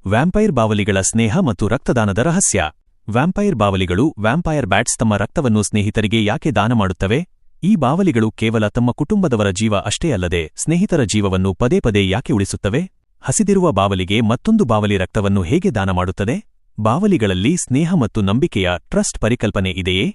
Vampire ಬಾವಲಿಗಳ ಸ್ನೇಹ ಮತ್ತು ರಕ್ತದಾನದ ರಹಸ್ಯ. Vampire ಬಾವಲಿಗಳು vampire bats ತಮ್ಮ ರಕ್ತವನ್ನು ಸ್ನೇಹಿತರಿಗೆ ಯಾಕೆ ದಾನ ಮಾಡುತ್ತವೆ? ಈ ಬಾವಲಿಗಳು ಕೇವಲ ತಮ್ಮ ಕುಟುಂಬದವರ ಜೀವ ಅಷ್ಟೇ ಅಲ್ಲದೆ ಸ್ನೇಹಿತರ ಜೀವವನ್ನು ಪದೇ ಪದೇ ಯಾಕೆ ಉಳಿಸುತ್ತವೆ? ಹಸಿದಿರುವ ಬಾವಲಿಗೆ ಮತ್ತೊಂದು ಬಾವಲಿ ರಕ್ತವನ್ನು ಹೇಗೆ ದಾನ ಮಾಡುತ್ತದೆ? ಬಾವಲಿಗಳಲ್ಲಿ ಸ್ನೇಹ ಮತ್ತು ನಂಬಿಕೆಯ ಟ್ರಸ್ಟ್ ಪರಿಕಲ್ಪನೆ ಇದೆಯೇ?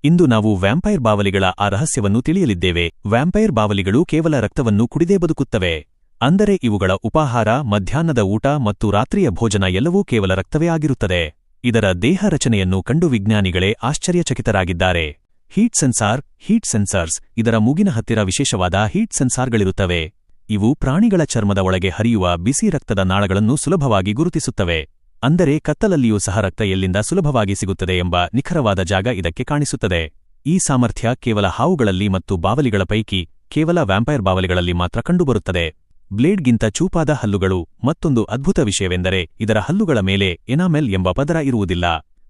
ಇಂದು ನಾವು ವ್ಯಾಂಪೈರ್ ಬಾವಲಿಗಳ ಆ ರಹಸ್ಯವನ್ನು ತಿಳಿಯಲಿದ್ದೇವೆ. ವ್ಯಾಂಪೈರ್ ಬಾವಲಿಗಳು ಕೇವಲ ರಕ್ತವನ್ನು ಕುಡಿದೇ ಬದುಕುತ್ತವೆ. ಅಂದರೆ ಇವುಗಳ ಉಪಾಹಾರ, ಮಧ್ಯಾಹ್ನದ ಊಟ ಮತ್ತು ರಾತ್ರಿಯ ಭೋಜನ ಎಲ್ಲವೂ ಕೇವಲ ರಕ್ತವೇ ಆಗಿರುತ್ತದೆ. ಇದರ ದೇಹ ರಚನೆಯನ್ನು ಕಂಡು ವಿಜ್ಞಾನಿಗಳೇ ಆಶ್ಚರ್ಯಚಕಿತರಾಗಿದ್ದಾರೆ. ಹೀಟ್ ಸೆನ್ಸಾರ್ಸ್ ಇದರ ಮೂಗಿನ ಹತ್ತಿರ ವಿಶೇಷವಾದ ಹೀಟ್ ಸೆನ್ಸಾರ್ಗಳಿರುತ್ತವೆ. ಇವು ಪ್ರಾಣಿಗಳ ಚರ್ಮದ ಒಳಗೆ ಹರಿಯುವ ಬಿಸಿ ರಕ್ತದ ನಾಳಗಳನ್ನು ಸುಲಭವಾಗಿ ಗುರುತಿಸುತ್ತವೆ. ಅಂದರೆ ಕತ್ತಲಲ್ಲಿಯೂ ಸಹ ರಕ್ತ ಎಲ್ಲಿಂದ ಸುಲಭವಾಗಿ ಸಿಗುತ್ತದೆ ಎಂಬ ನಿಖರವಾದ ಜಾಗ ಇದಕ್ಕೆ ಕಾಣಿಸುತ್ತದೆ. ಈ ಸಾಮರ್ಥ್ಯ ಕೇವಲ ಹಾವುಗಳಲ್ಲಿ ಮತ್ತು ಬಾವಲಿಗಳ ಪೈಕಿ ಕೇವಲ ವ್ಯಾಂಪೈರ್ ಬಾವಲಿಗಳಲ್ಲಿ ಮಾತ್ರ ಕಂಡುಬರುತ್ತದೆ. ಬ್ಲೇಡ್ಗಿಂತ ಚೂಪಾದ ಹಲ್ಲುಗಳು. ಮತ್ತೊಂದು ಅದ್ಭುತ ವಿಷಯವೆಂದರೆ ಇದರ ಹಲ್ಲುಗಳ ಮೇಲೆ ಎನಾಮೆಲ್ ಎಂಬ ಪದರ ಇರುವುದಿಲ್ಲ.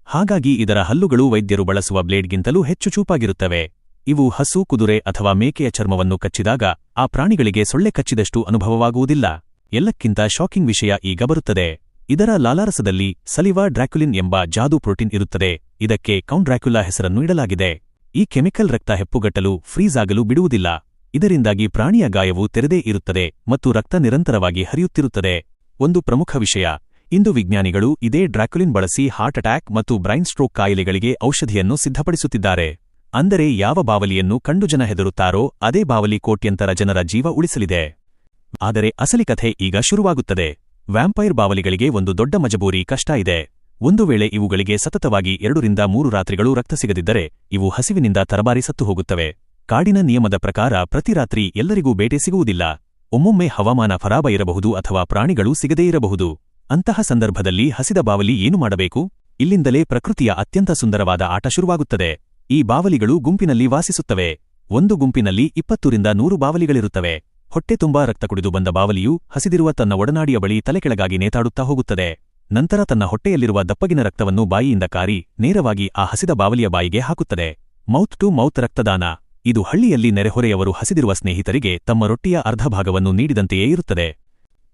ಹಾಗಾಗಿ ಇದರ ಹಲ್ಲುಗಳು ವೈದ್ಯರು ಬಳಸುವ ಬ್ಲೇಡ್ಗಿಂತಲೂ ಹೆಚ್ಚು ಚೂಪಾಗಿರುತ್ತವೆ. ಇವು ಹಸು, ಕುದುರೆ ಅಥವಾ ಮೇಕೆಯ ಚರ್ಮವನ್ನು ಕಚ್ಚಿದಾಗ ಆ ಪ್ರಾಣಿಗಳಿಗೆ ಸೊಳ್ಳೆ ಕಚ್ಚಿದಷ್ಟು ಅನುಭವವಾಗುವುದಿಲ್ಲ. ಎಲ್ಲಕ್ಕಿಂತ ಶಾಕಿಂಗ್ ವಿಷಯ ಈಗ ಬರುತ್ತದೆ. ಇದರ ಲಾಲಾರಸದಲ್ಲಿ ಸಲಿವಾ ಡ್ರ್ಯಾಕ್ಯುಲಿನ್ ಎಂಬ ಜಾದೂ ಪ್ರೋಟೀನ್ ಇರುತ್ತದೆ. ಇದಕ್ಕೆ ಕೌಂಟ್ ಡ್ರ್ಯಾಕ್ಯುಲಾ ಹೆಸರನ್ನು ಇಡಲಾಗಿದೆ. ಈ ಕೆಮಿಕಲ್ ರಕ್ತ ಹೆಪ್ಪುಗಟ್ಟಲು, ಫ್ರೀಜ್ ಆಗಲು ಬಿಡುವುದಿಲ್ಲ. ಇದರಿಂದಾಗಿ ಪ್ರಾಣಿಯ ಗಾಯವು ತೆರೆದೇ ಇರುತ್ತದೆ ಮತ್ತು ರಕ್ತ ನಿರಂತರವಾಗಿ ಹರಿಯುತ್ತಿರುತ್ತದೆ. ಒಂದು ಪ್ರಮುಖ ವಿಷಯ, ಇಂದು ವಿಜ್ಞಾನಿಗಳು ಇದೇ ಡ್ರ್ಯಾಕ್ಯುಲಿನ್ ಬಳಸಿ ಹಾರ್ಟ್ ಅಟ್ಯಾಕ್ ಮತ್ತು ಬ್ರೈನ್ ಸ್ಟ್ರೋಕ್ ಕಾಯಿಲೆಗಳಿಗೆ ಔಷಧಿಯನ್ನು ಸಿದ್ಧಪಡಿಸುತ್ತಿದ್ದಾರೆ. ಅಂದರೆ ಯಾವ ಬಾವಲಿಯನ್ನು ಕಂಡು ಜನ ಹೆದರುತ್ತಾರೋ ಅದೇ ಬಾವಲಿ ಕೋಟ್ಯಂತರ ಜನರ ಜೀವ ಉಳಿಸಲಿದೆ. ಆದರೆ ಅಸಲಿ ಕಥೆ ಈಗ ಶುರುವಾಗುತ್ತದೆ. ವ್ಯಾಂಪೈರ್ ಬಾವಲಿಗಳಿಗೆ ಒಂದು ದೊಡ್ಡ ಮಜಬೂರಿ ಕಷ್ಟ ಇದೆ. ಒಂದು ವೇಳೆ ಇವುಗಳಿಗೆ ಸತತವಾಗಿ 2 ರಿಂದ 3 ರಾತ್ರಿಗಳು ರಕ್ತ ಸಿಗದಿದ್ದರೆ ಇವು ಹಸಿವಿನಿಂದ ತರಬಾರಿ ಸತ್ತು ಹೋಗುತ್ತವೆ. ಕಾಡಿನ ನಿಯಮದ ಪ್ರಕಾರ ಪ್ರತಿ ರಾತ್ರಿ ಎಲ್ಲರಿಗೂ ಬೇಟೆ ಸಿಗುವುದಿಲ್ಲ. ಒಮ್ಮೊಮ್ಮೆ ಹವಾಮಾನ ಖರಾಬ ಇರಬಹುದು ಅಥವಾ ಪ್ರಾಣಿಗಳು ಸಿಗದೇ ಇರಬಹುದು. ಅಂತಹ ಸಂದರ್ಭದಲ್ಲಿ ಹಸಿದ ಬಾವಲಿ ಏನು ಮಾಡಬೇಕು? ಇಲ್ಲಿಂದಲೇ ಪ್ರಕೃತಿಯ ಅತ್ಯಂತ ಸುಂದರವಾದ ಆಟ ಶುರುವಾಗುತ್ತದೆ. ಈ ಬಾವಲಿಗಳು ಗುಂಪಿನಲ್ಲಿ ವಾಸಿಸುತ್ತವೆ. ಒಂದು ಗುಂಪಿನಲ್ಲಿ 20 ರಿಂದ 100 ಬಾವಲಿಗಳಿರುತ್ತವೆ. ಹೊಟ್ಟೆ ತುಂಬಾ ರಕ್ತ ಕುಡಿದು ಬಂದ ಬಾವಲಿಯು ಹಸಿದಿರುವ ತನ್ನ ಒಡನಾಡಿಯ ಬಳಿ ತಲೆಕೆಳಗಾಗಿ ನೇತಾಡುತ್ತಾ ಹೋಗುತ್ತದೆ. ನಂತರ ತನ್ನ ಹೊಟ್ಟೆಯಲ್ಲಿರುವ ದಪ್ಪಗಿನ ರಕ್ತವನ್ನು ಬಾಯಿಯಿಂದ ಕಾರಿ ನೇರವಾಗಿ ಆ ಹಸಿದ ಬಾವಲಿಯ ಬಾಯಿಗೆ ಹಾಕುತ್ತದೆ. ಮೌತ್ ಟು ಮೌತ್ ರಕ್ತದಾನ. ಇದು ಹಳ್ಳಿಯಲ್ಲಿ ನೆರೆಹೊರೆಯವರು ಹಸಿದಿರುವ ಸ್ನೇಹಿತರಿಗೆ ತಮ್ಮ ರೊಟ್ಟಿಯ ಅರ್ಧ ಭಾಗವನ್ನು ನೀಡಿದಂತೆಯೇ ಇರುತ್ತದೆ.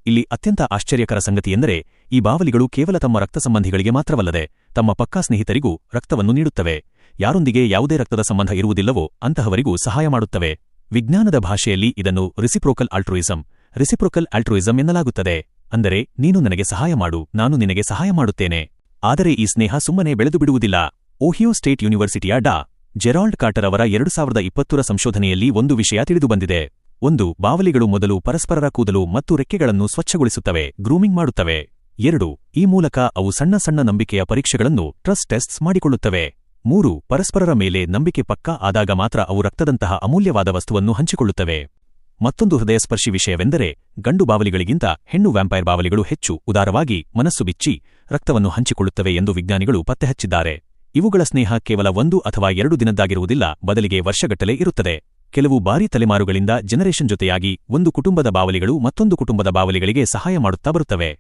ಇಲ್ಲಿ ಅತ್ಯಂತ ಆಶ್ಚರ್ಯಕರ ಸಂಗತಿಯೆಂದರೆ ಈ ಬಾವಲಿಗಳು ಕೇವಲ ತಮ್ಮ ರಕ್ತ ಸಂಬಂಧಿಗಳಿಗೆ ಮಾತ್ರವಲ್ಲದೆ ತಮ್ಮ ಪಕ್ಕಾ ಸ್ನೇಹಿತರಿಗೂ ರಕ್ತವನ್ನು ನೀಡುತ್ತವೆ. ಯಾರೊಂದಿಗೆ ಯಾವುದೇ ರಕ್ತದ ಸಂಬಂಧ ಇರುವುದಿಲ್ಲವೋ ಅಂತಹವರಿಗೂ ಸಹಾಯ ಮಾಡುತ್ತವೆ. ವಿಜ್ಞಾನದ ಭಾಷೆಯಲ್ಲಿ ಇದನ್ನು ರೆಸಿಪ್ರೋಕಲ್ ಆಲ್ಟ್ರುಯಿಸಂ ಎನ್ನಲಾಗುತ್ತದೆ. ಅಂದರೆ ನೀನು ನನಗೆ ಸಹಾಯ ಮಾಡು, ನಾನು ನಿನಗೆ ಸಹಾಯ ಮಾಡುತ್ತೇನೆ. ಆದರೆ ಈ ಸ್ನೇಹ ಸುಮ್ಮನೆ ಬೆಳೆದು ಬಿಡುವುದಿಲ್ಲ. ಓಹಿಯೋ ಸ್ಟೇಟ್ ಯೂನಿವರ್ಸಿಟಿಯ ಡಾ. ಜೆರಾಲ್ಡ್ ಕಾರ್ಟರ್ ಅವರ 2020ರ ಸಂಶೋಧನೆಯಲ್ಲಿ ಒಂದು ವಿಷಯ ತಿಳಿದುಬಂದಿದೆ. 1. ಬಾವಲಿಗಳು ಮೊದಲು ಪರಸ್ಪರರ ಕೂದಲು ಮತ್ತು ರೆಕ್ಕೆಗಳನ್ನು ಸ್ವಚ್ಛಗೊಳಿಸುತ್ತವೆ, ಗ್ರೂಮಿಂಗ್ ಮಾಡುತ್ತವೆ. 2. ಈ ಮೂಲಕ ಅವು ಸಣ್ಣ ಸಣ್ಣ ನಂಬಿಕೆಯ ಪರೀಕ್ಷೆಗಳನ್ನು ಟ್ರಸ್ಟ್ ಟೆಸ್ಟ್ಸ್ ಮಾಡಿಕೊಳ್ಳುತ್ತವೆ. 3. ಪರಸ್ಪರರ ಮೇಲೆ ನಂಬಿಕೆ ಪಕ್ಕಾ ಆದಾಗ ಮಾತ್ರ ಅವು ರಕ್ತದಂತಹ ಅಮೂಲ್ಯವಾದ ವಸ್ತುವನ್ನು ಹಂಚಿಕೊಳ್ಳುತ್ತವೆ. ಮತ್ತೊಂದು ಹೃದಯಸ್ಪರ್ಶಿ ವಿಷಯವೆಂದರೆ ಗಂಡು ಬಾವಲಿಗಳಿಗಿಂತ ಹೆಣ್ಣು ವ್ಯಾಂಪೈರ್ ಬಾವಲಿಗಳು ಹೆಚ್ಚು ಉದಾರವಾಗಿ ಮನಸ್ಸು ಬಿಚ್ಚಿ ರಕ್ತವನ್ನು ಹಂಚಿಕೊಳ್ಳುತ್ತವೆ ಎಂದು ವಿಜ್ಞಾನಿಗಳು ಪತ್ತೆಹಚ್ಚಿದ್ದಾರೆ. ಇವುಗಳ ಸ್ನೇಹ ಕೇವಲ 1 ಅಥವಾ 2 ದಿನದ್ದಾಗಿರುವುದಿಲ್ಲ, ಬದಲಿಗೆ ವರ್ಷಗಟ್ಟಲೆ ಇರುತ್ತದೆ. ಕೆಲವು ಬಾರಿ ತಲೆಮಾರುಗಳಿಂದ ಜನರೇಷನ್ ಜೊತೆಯಾಗಿ ಒಂದು ಕುಟುಂಬದ ಬಾವಲಿಗಳು ಮತ್ತೊಂದು ಕುಟುಂಬದ ಬಾವಲಿಗಳಿಗೆ ಸಹಾಯ ಮಾಡುತ್ತಾ ಬರುತ್ತವೆ.